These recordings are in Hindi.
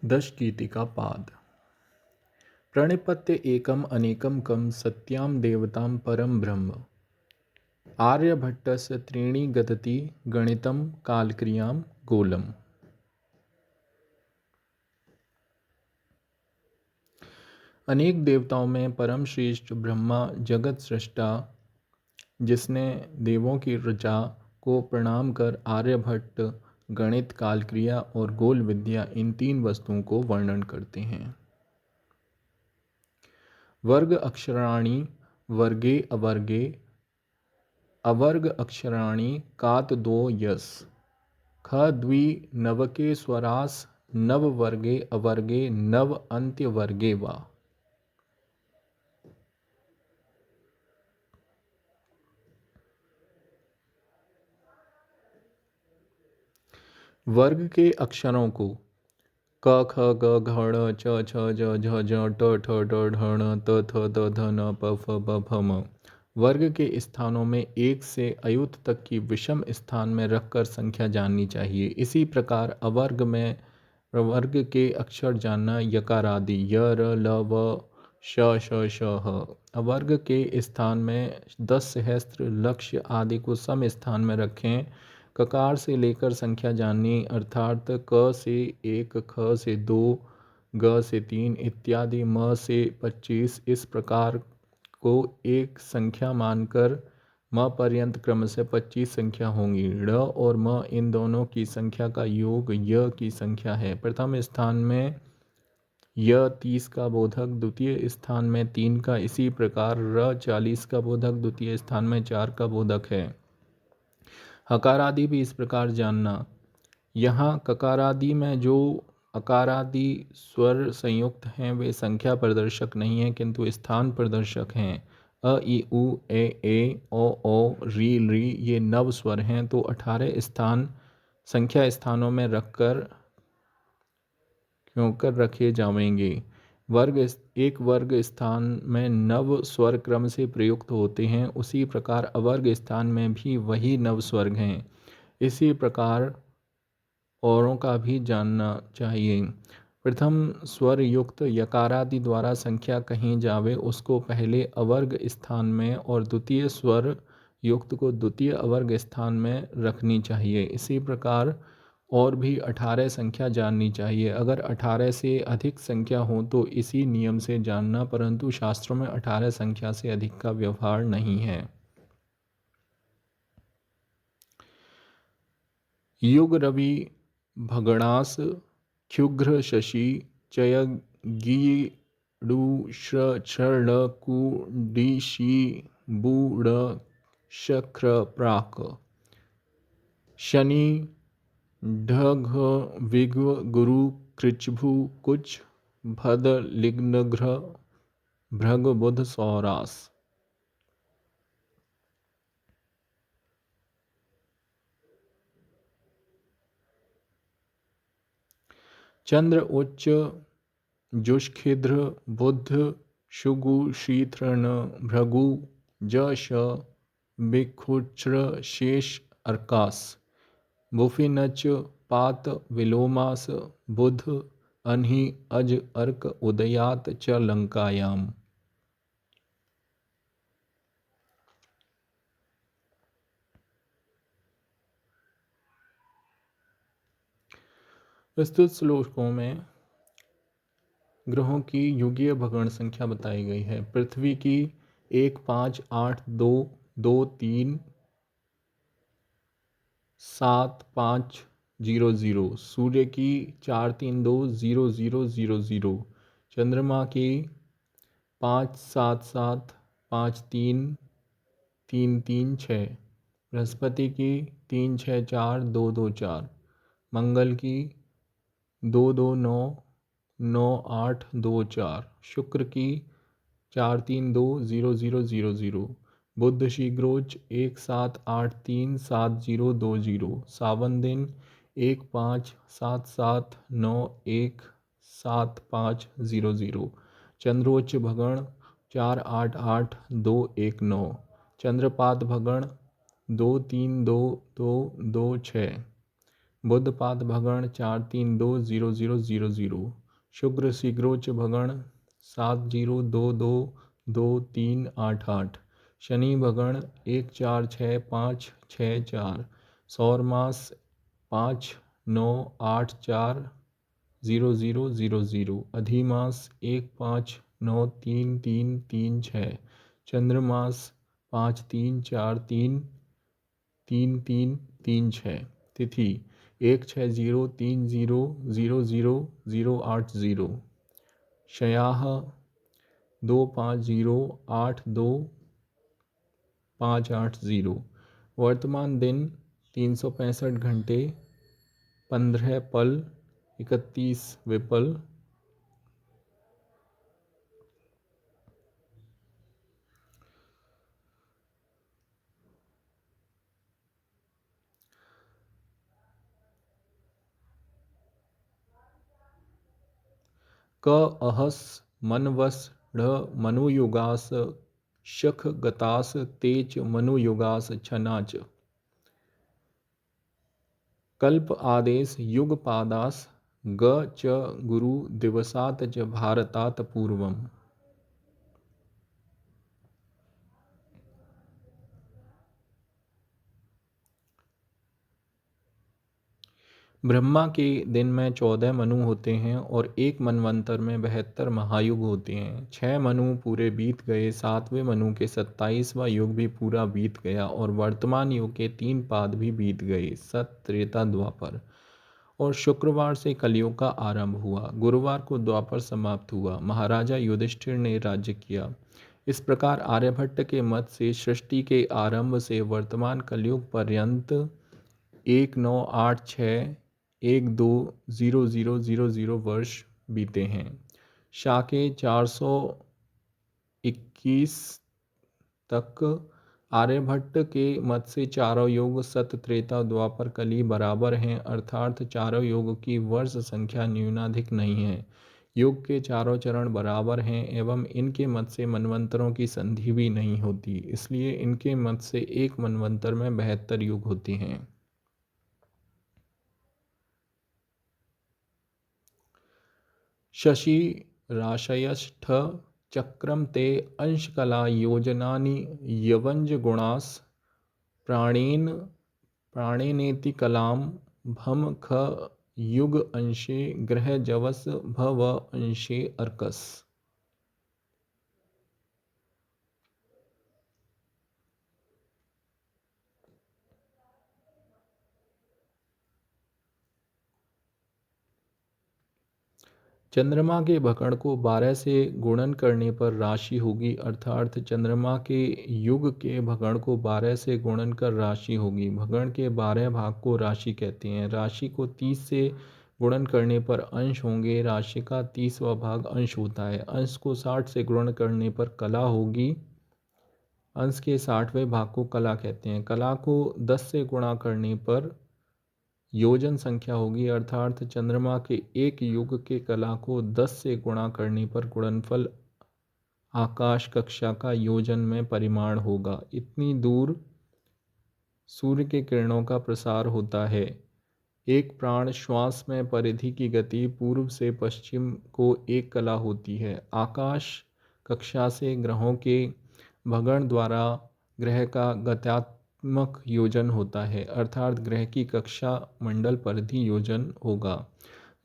दशगीतिका पाद। प्रणिपत्य एकम अनेकम कम सत्यां देवतां परम ब्रह्म। आर्यभट्टस्य त्रीणि गदति गणितं कालक्रियां गोलम। अनेक देवताओं में परम श्रेष्ठ ब्रह्मा जगत सृष्टा, जिसने देवों की ऋचा को प्रणाम कर आर्यभट्ट गणित, कालक्रिया और गोल विद्या इन तीन वस्तुओं को वर्णन करते हैं। वर्ग अक्षराणि वर्गे अवर्गे, अवर्ग अक्षराणि कात दो यस। ख द्वि नवके स्वरास, नव वर्गे अवर्गे नव अंत्य वर्गे वा। वर्ग के अक्षरों को क ख ग घ ङ च छ ज झ झ ट ठ ड ढ ण त थ द ध न प फ ब भ म वर्ग के स्थानों में एक से अयुत तक की विषम स्थान में रखकर संख्या जाननी चाहिए। इसी प्रकार अवर्ग में वर्ग के अक्षर जानना यकारादि य र ल व श श श ह। अवर्ग के स्थान में 10 सहस्त्र लक्ष्य आदि को सम स्थान में रखें। ककार से लेकर संख्या जाननी, अर्थात क से 1, ख से 2, ग से 3 इत्यादि, म से 25 इस प्रकार को एक संख्या मानकर म पर्यंत क्रम से 25 संख्या होंगी। ड़ और म इन दोनों की संख्या का योग य की संख्या है। प्रथम स्थान में य 30 का बोधक, द्वितीय स्थान में 3 का, इसी प्रकार र 40 का बोधक, द्वितीय स्थान में 4 का बोधक है। हकारादि भी इस प्रकार जानना। यहाँ ककारादि में जो अकारादि स्वर संयुक्त हैं वे संख्या प्रदर्शक नहीं हैं किंतु स्थान प्रदर्शक हैं। अ इ उ ए ओ री री ये नव स्वर हैं तो 18 स्थान संख्या स्थानों में रखकर क्योंकर रखे जाएंगे। एक वर्ग स्थान में नव स्वर क्रम से प्रयुक्त होते हैं, उसी प्रकार अवर्ग स्थान में भी वही नव स्वर्ग हैं। इसी प्रकार औरों का भी जानना चाहिए। प्रथम स्वर युक्त यकारादि द्वारा संख्या कहीं जावे उसको पहले अवर्ग स्थान में और द्वितीय स्वर युक्त को द्वितीय अवर्ग स्थान में रखनी चाहिए। इसी प्रकार और भी 18 संख्या जाननी चाहिए। अगर 18 से अधिक संख्या हो तो इसी नियम से जानना, परंतु शास्त्रों में 18 संख्या से अधिक का व्यवहार नहीं है। युग रवि भगणास क्षुघ्र शशि चय गीडुषण कुडिशी बूढ़ शक्र प्राक। शनि ढघ विघ्व गुरु कृच्छभु कुछ भद लिग्नघ्र भृग बुध सौरास। चंद्र उच्च जुष्खिद्र बुध शुगु शीथ्रण भृगु जश बिखुच्र शेष अर्कास। बुफिनच पात विलोमास बुध अन्हि अज अर्क उदयात च लंकायाम। प्रस्तुत श्लोकों में ग्रहों की युगीय भगण संख्या बताई गई है। पृथ्वी की 1 5 8 2 2 3 7 5 0 0। सूर्य की 4 3 2 0 0 0 0। चंद्रमा की 5 7 7 5 3 3 3 6। बृहस्पति की 3 6 4 2 2 4। मंगल की 2 2 9 9 8 2 4। शुक्र की 4 3 2 0 0 0 0। बुध शीघ्रोच 1 7 8 3 7 0 2 0। सावन दिन 1 5 7 7 9 1 7 5 0 0। चंद्रोच्च भगण 4 8 8 2 1 9। चंद्रपात भगण 2 3 2 2 2 6। बुध पाद भगण 43200000, शुक्र शीघ्रोच्च भगण 70222388, शनि भगण 146564, सौरमास 59840000, अधिमास 15933336, चंद्रमास 53433336, तिथि 1603000080, शयाः 25082580, वर्तमान दिन 365 घंटे 15 पल 31 विपल। क अहस मनवस ढ मनुयुगास शख गतास तेच मनुयुगास छनाच, कल्प आदेश युग पादास ग च गुरु दिवसात च भारतात पूर्वम। ब्रह्मा के दिन में 14 मनु होते हैं और एक मनवंतर में 72 महायुग होते हैं। 6 मनु पूरे बीत गए, 7वें मनु के 27वां युग भी पूरा बीत गया और वर्तमान युग के 3 पाद भी बीत गए, सत त्रेता द्वापर। और शुक्रवार से कलयुग का आरंभ हुआ, गुरुवार को द्वापर समाप्त हुआ, महाराजा युधिष्ठिर ने राज्य किया। इस प्रकार आर्यभट्ट के मत से सृष्टि के आरंभ से वर्तमान कलयुग पर्यंत 1986120000 वर्ष बीते हैं। शाके 421 तक। आर्यभट्ट के मत से चारों युग सत त्रेता द्वापर कली बराबर हैं, अर्थात चारों युग की वर्ष संख्या न्यूनाधिक नहीं है। युग के चारों चरण बराबर हैं एवं इनके मत से मनवंतरों की संधि भी नहीं होती, इसलिए इनके मत से एक मनवंतर में 72 युग होते हैं। शशि राशयष्ठ चक्रम ते अंशकला योजनानि यवंज गुणास प्राणेनेति कलाम भम ख युग अंशे ग्रह जवस भव अंशे अर्कस। चंद्रमा के भकड़ को 12 से गुणन करने पर राशि होगी, अर्थात चंद्रमा के युग के भकड़ को 12 से गुणन कर राशि होगी। भगण के 12 भाग को राशि कहते हैं। राशि को 30 से गुणन करने पर अंश होंगे, राशि का 30वां भाग अंश होता है। अंश को 60 से गुणन करने पर कला होगी, अंश के 60वें भाग को कला कहते हैं। कला को 10 से गुणा करने पर योजन संख्या होगी, अर्थात चंद्रमा के एक युग के कला को 10 से गुणा करने पर गुणनफल आकाश कक्षा का योजन में परिमाण होगा। इतनी दूर सूर्य के किरणों का प्रसार होता है। एक प्राण श्वास में परिधि की गति पूर्व से पश्चिम को एक कला होती है। आकाश कक्षा से ग्रहों के भगण द्वारा ग्रह का गत्यात्मक योजन होता है, अर्थात ग्रह की कक्षा मंडल परिधि योजन होगा।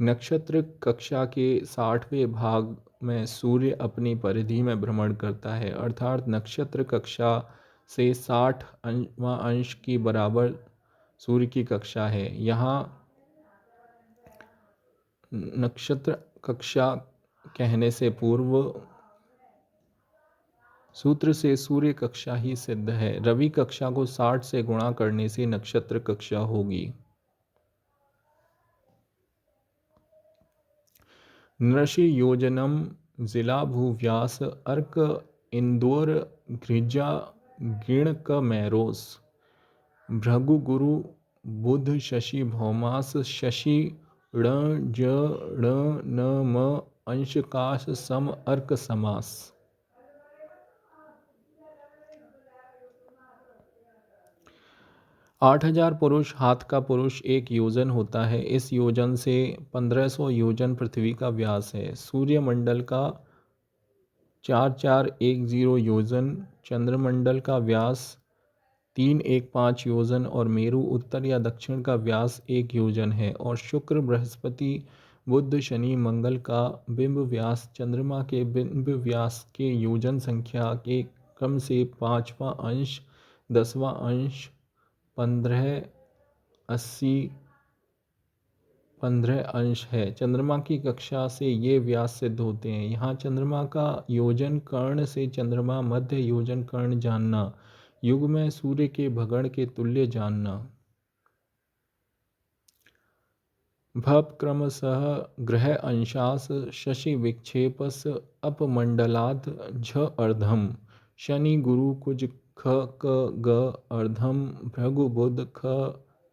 नक्षत्र कक्षा के 60वें भाग में सूर्य अपनी परिधि में भ्रमण करता है, अर्थात नक्षत्र कक्षा से 60वां अंश की बराबर सूर्य की कक्षा है। यहाँ नक्षत्र कक्षा कहने से पूर्व सूत्र से सूर्य कक्षा ही सिद्ध है। रवि कक्षा को 60 से गुणा करने से नक्षत्र कक्षा होगी। नृषि योजनम जिला भूव्यास अर्क इंदौर घृजा गिण क मैरोस, भृगु गुरु बुध शशि भौमास, शशि ण ज ण न म अंशकाश सम अर्क समास। 8,000 पुरुष हाथ का पुरुष एक योजन होता है। इस योजन से 1500 योजन पृथ्वी का व्यास है। सूर्यमंडल का 4410 योजन, चंद्रमंडल का व्यास 315 योजन और मेरु उत्तर या दक्षिण का व्यास 1 योजन है। और शुक्र, बृहस्पति, बुध, शनि, मंगल का बिंब व्यास चंद्रमा के बिंब व्यास के योजन संख्या के क्रम से 5वां अंश, 10वां अंश, 15, 80, 15 अंश है। चंद्रमा की कक्षा से ये व्यास सिद्ध होते हैं। यहाँ चंद्रमा का योजन कर्ण से चंद्रमा मध्य योजन कर्ण जानना, युग में सूर्य के भगण के तुल्य जानना। भव क्रमशः ग्रह अंशास शशि विक्षेपस अपमंडलात् झ अर्धम, शनि गुरु कुज ख क ग अर्धम, भृगु बुध ख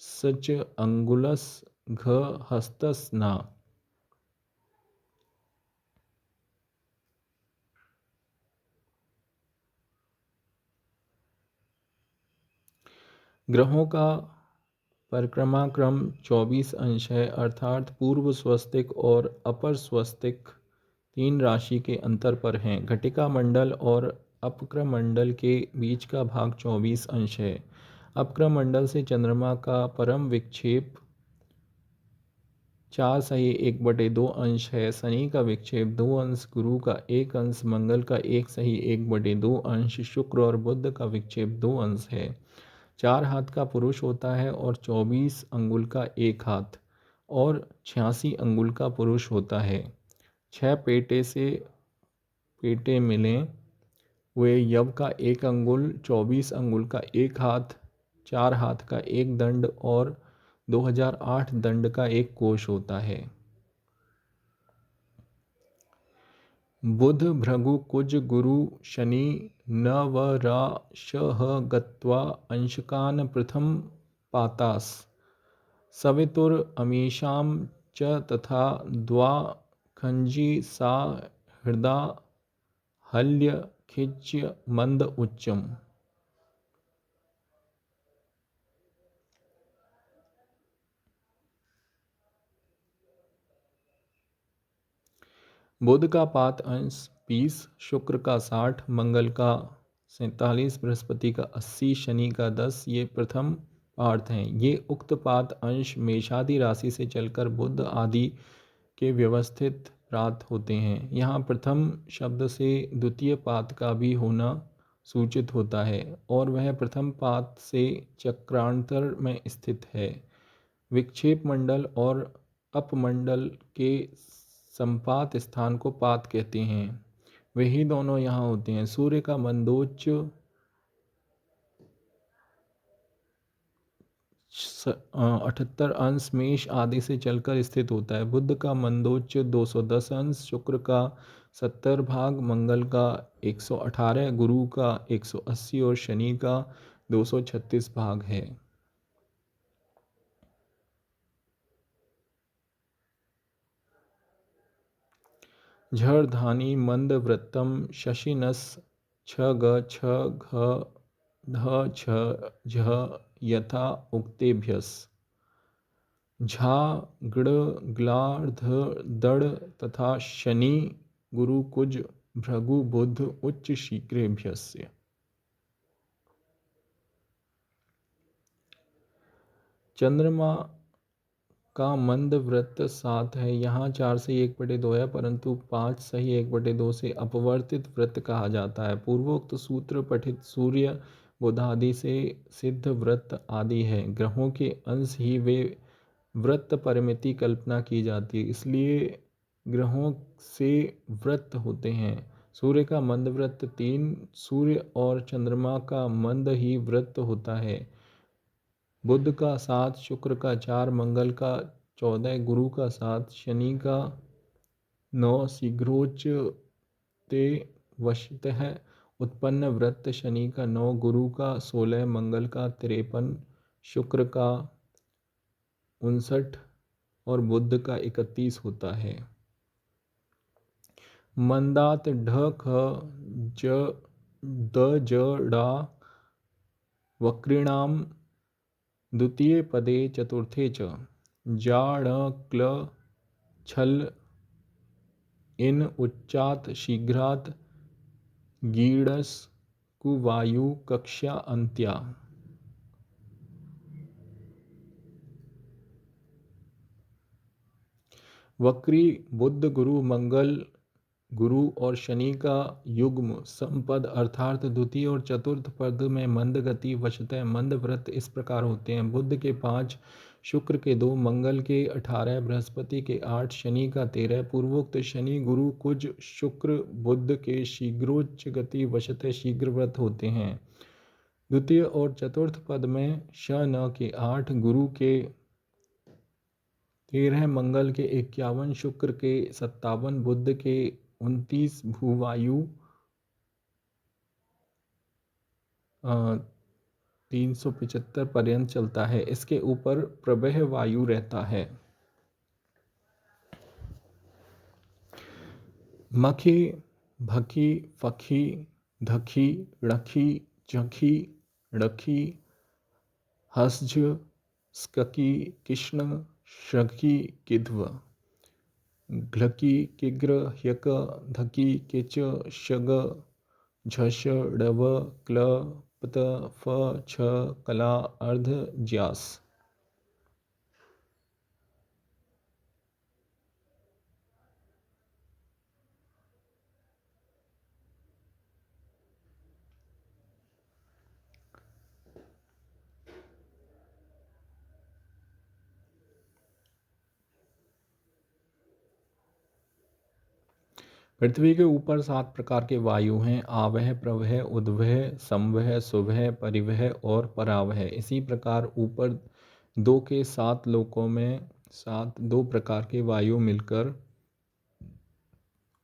सच अंगुलस घ हस्तस ना। ग्रहों का परिक्रमा क्रम 24 अंश है, अर्थात पूर्व स्वस्तिक और अपर स्वस्तिक 3 राशि के अंतर पर हैं। घटिका मंडल और अपक्र मंडल के बीच का भाग 24 अंश है। अपक्र मंडल से चंद्रमा का परम विक्षेप 4 सही 1/2 अंश है। शनि का विक्षेप 2 अंश, गुरु का 1 अंश, मंगल का 1 सही 1/2 अंश, शुक्र और बुध का विक्षेप 2 अंश है। 4 हाथ का पुरुष होता है और 24 अंगुल का एक हाथ और 86 अंगुल का पुरुष होता है। 6 पेटे से पेटे मिलें वे यव का 1 अंगुल, 24 अंगुल का एक हाथ, 4 हाथ का एक दंड और 2008 दंड का एक कोश होता है। बुध, भृगु, कुज, गुरु, शनि न व रा श ह गत्वा अंशकान प्रथम पातास, सवितुर अमीशाम च तथा द्वा खंजी सा हृदा हल्य खिच्य मंद उच्चम। बुध का पात अंश 20, शुक्र का 60, मंगल का 47, बृहस्पति का 80, शनि का 10 ये प्रथम पार्थ हैं। ये उक्त पात अंश मेषादि राशि से चलकर बुध आदि के व्यवस्थित प्राप्त होते हैं। यहाँ प्रथम शब्द से द्वितीय पात का भी होना सूचित होता है और वह प्रथम पात से चक्रांतर में स्थित है। विक्षेप मंडल और अपमंडल के संपात स्थान को पात कहते हैं। वही दोनों यहाँ होते हैं। सूर्य का मंदोच्च 78 अंश मेष आदि से चलकर स्थित होता है। बुध का मंदोच्च 210 अंश, शुक्र का 70 भाग, मंगल का 118, गुरु का 180 और शनि का 236 भाग है। झर धानी मंद वृत्तम शशिनस छ ग छ घ ध छ झ यथा उक्तेभ्यस, झा गृ ग्ला ध दड़ तथा शनि गुरु कुज भृगु बुध उच्च शीघ्रेभ्यस्य। चंद्रमा का मंद वृत्त 7 है। यहाँ 4 सही 1/2 है, परंतु 5 सही 1/2 से अपवर्तित वृत्त कहा जाता है। पूर्वोक्त सूत्र पठित सूर्य बुधादि से सिद्ध वृत्त आदि है। ग्रहों के अंश ही वे वृत्त परिमिति कल्पना की जाती है, इसलिए ग्रहों से वृत्त होते हैं। सूर्य का मंद वृत्त 3, सूर्य और चंद्रमा का मंद ही वृत्त होता है। बुध का 7, शुक्र का 4, मंगल का 14, गुरु का 7, शनि का 9 शीघ्रोच ते वशतः उत्पन्न वृत्त, शनि का 9, गुरु का 16, मंगल का 53, शुक्र का 59 और बुध का 31 होता है। मंदात ढ ख ज द ज डा वक्रिणाम द्वितीये पदे चतुर्थे च जाण क्ल छल इन उच्चात शीघ्रात गीडस कुवायु कक्ष्या अंत्या। वक्री बुध गुरु मंगल गुरु और शनि का युग्म संपद अर्थात द्वितीय और चतुर्थ पद में मंद गति वशतः मंद व्रत इस प्रकार होते हैं। बुध के 5, शुक्र के 2, मंगल के 18, बृहस्पति के 8, शनि का 13। पूर्वोक्त शनि गुरु कुज शुक्र बुध के शीघ्रोच्च गति वशतः शीघ्र व्रत होते हैं। द्वितीय और चतुर्थ पद में श न के 8, गुरु के 13, मंगल के 51, शुक्र के 57, बुध के 29, भूवायु 375 पर्यंत चलता है। इसके ऊपर प्रवह वायु रहता है। मखी भखी फखी धखी णखी झखी ड़खी हसझ स्ककी कृष्ण शखी किध्व घ्लकी किग्र ह्यक धकी किच शग झश डव क्ल पत फ छ कला अर्ध ज्यास। पृथ्वी के ऊपर 7 प्रकार के वायु हैं, आवह, प्रवह, उद्वह, समवह, सुवह, परिवह और परावह। इसी प्रकार ऊपर 2 के 7 लोकों में 2 प्रकार के वायु मिलकर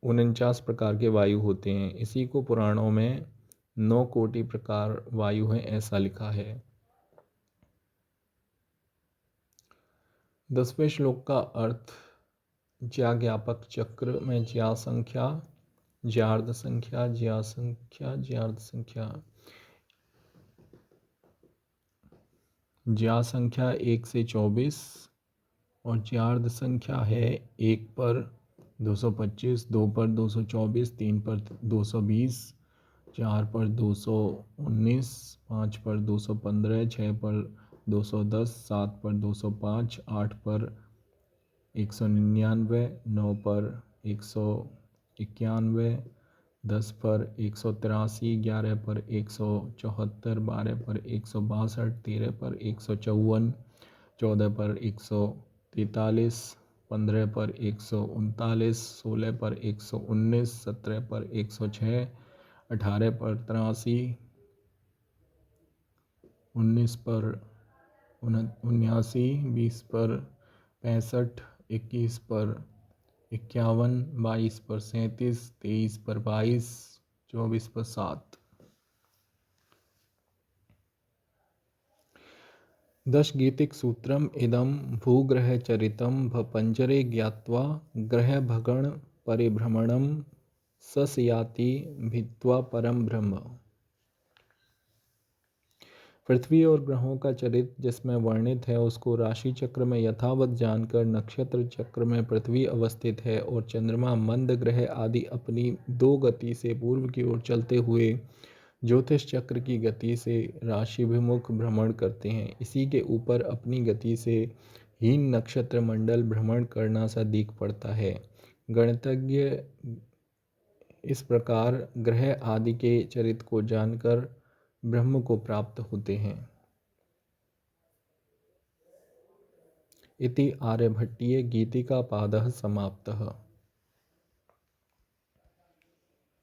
49 प्रकार के वायु होते हैं। इसी को पुराणों में 9 कोटि प्रकार वायु है ऐसा लिखा है। 10वें श्लोक का अर्थ ज्या ज्ञापक चक्र में ज्या संख्या, ज्यार्ध संख्या, ज्या संख्या, ज्यार्ध संख्या। ज्या संख्या 1 से 24 और ज्यार्ध संख्या है 1 पर 225, 2 पर 224, 3 पर 220, 4 पर 219, 5 पर 215, 6 पर 210, 7 पर 205, 8 पर 199, 9 पर 191, 10 पर 183, 11 पर 174, 12 पर 162, 13 पर 154, 14 पर 143, 15 पर 139, 16 पर 119, 17 पर 106, 18 पर 83, 19 पर 79, 20 पर 65, 21 पर 51, 22 पर 37, 23 पर 22, 24 पर 7। 10 गीतिक सूत्रम इदम भूग्रह चरितम भपंजरे ज्ञात्वा ग्रह भगण परिभ्रमणम ससयाति भित्वा परम ब्रह्म। पृथ्वी और ग्रहों का चरित्र जिसमें वर्णित है उसको राशि चक्र में यथावत जानकर नक्षत्र चक्र में पृथ्वी अवस्थित है और चंद्रमा मंद ग्रह आदि अपनी 2 गति से पूर्व की ओर चलते हुए ज्योतिष चक्र की गति से राशिभिमुख भ्रमण करते हैं। इसी के ऊपर अपनी गति से हीन नक्षत्र मंडल भ्रमण करना सा दिख पड़ता है। गणितज्ञ इस प्रकार ग्रह आदि के चरित्र को जानकर ब्रह्म को प्राप्त होते हैं। इति आर्यभट्टीय गीतिका पादः समाप्तः।